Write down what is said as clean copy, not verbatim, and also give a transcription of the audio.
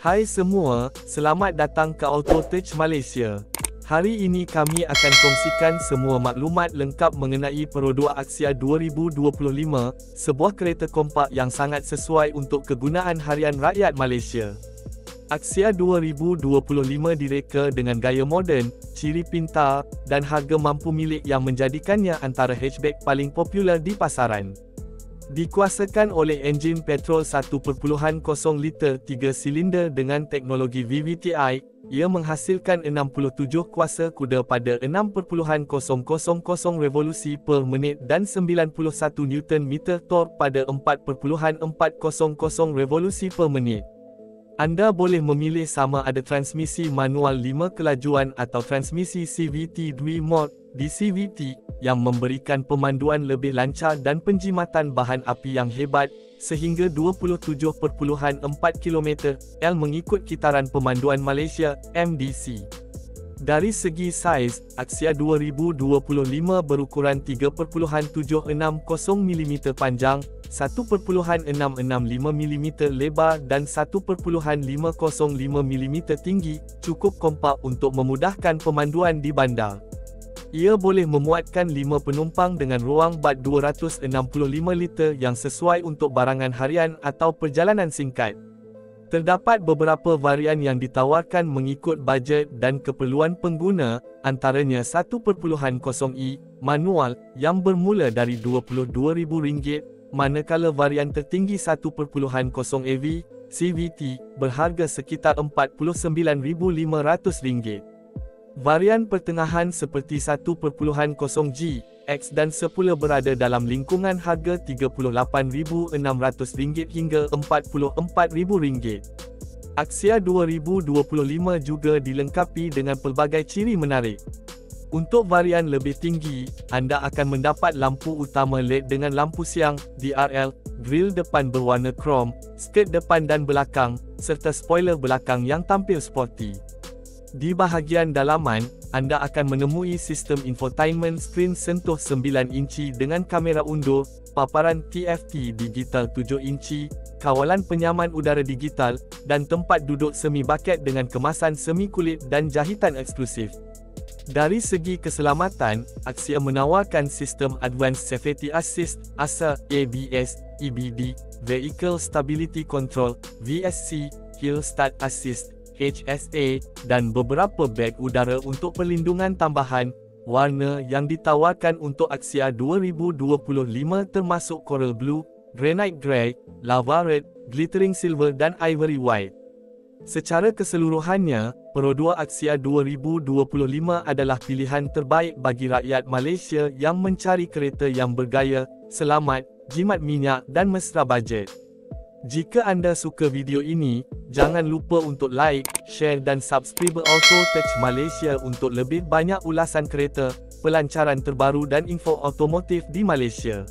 Hai semua, selamat datang ke Autotouch Malaysia. Hari ini kami akan kongsikan semua maklumat lengkap mengenai Perodua Axia 2025, sebuah kereta kompak yang sangat sesuai untuk kegunaan harian rakyat Malaysia. Axia 2025 direka dengan gaya moden, ciri pintar, dan harga mampu milik yang menjadikannya antara hatchback paling popular di pasaran. Dikuasakan oleh enjin petrol 1.0 liter 3 silinder dengan teknologi VVTi, ia menghasilkan 67 kuasa kuda pada 6.000 revolusi per minit dan 91 Nm torque pada 4.400 revolusi per minit. Anda boleh memilih sama ada transmisi manual 5 kelajuan atau transmisi CVT 2 mode di CVT, yang memberikan pemanduan lebih lancar dan penjimatan bahan api yang hebat, sehingga 27.4 km/h mengikut kitaran pemanduan Malaysia, MDC. Dari segi saiz, Axia 2025 berukuran 3.760 mm panjang, 1.665 mm lebar dan 1.505 mm tinggi, cukup kompak untuk memudahkan pemanduan di bandar. Ia boleh memuatkan 5 penumpang dengan ruang bak 265 liter yang sesuai untuk barangan harian atau perjalanan singkat. Terdapat beberapa varian yang ditawarkan mengikut bajet dan keperluan pengguna, antaranya 1.0i manual yang bermula dari RM22,000, manakala varian tertinggi 1.0AV CVT berharga sekitar RM49,500. Varian pertengahan seperti 1.0G, X dan semula berada dalam lingkungan harga RM38,600 hingga RM44,000. Axia 2025 juga dilengkapi dengan pelbagai ciri menarik. Untuk varian lebih tinggi, anda akan mendapat lampu utama LED dengan lampu siang, DRL, grill depan berwarna krom, skirt depan dan belakang, serta spoiler belakang yang tampil sporty. Di bahagian dalaman, anda akan menemui sistem infotainment skrin sentuh 9 inci dengan kamera undur, paparan TFT digital 7 inci, kawalan penyaman udara digital, dan tempat duduk semi bucket dengan kemasan semi kulit dan jahitan eksklusif. Dari segi keselamatan, Axia menawarkan sistem Advanced Safety Assist, ASA, ABS, EBD, Vehicle Stability Control, VSC, Hill Start Assist, HSA, dan beberapa beg udara untuk perlindungan tambahan. Warna yang ditawarkan untuk Axia 2025 termasuk Coral Blue, Granite Grey, Lava Red, Glittering Silver dan Ivory White. Secara keseluruhannya, Perodua Axia 2025 adalah pilihan terbaik bagi rakyat Malaysia yang mencari kereta yang bergaya, selamat, jimat minyak dan mesra bajet. Jika anda suka video ini, jangan lupa untuk like, share dan subscribe Autotouch Malaysia untuk lebih banyak ulasan kereta, pelancaran terbaru dan info otomotif di Malaysia.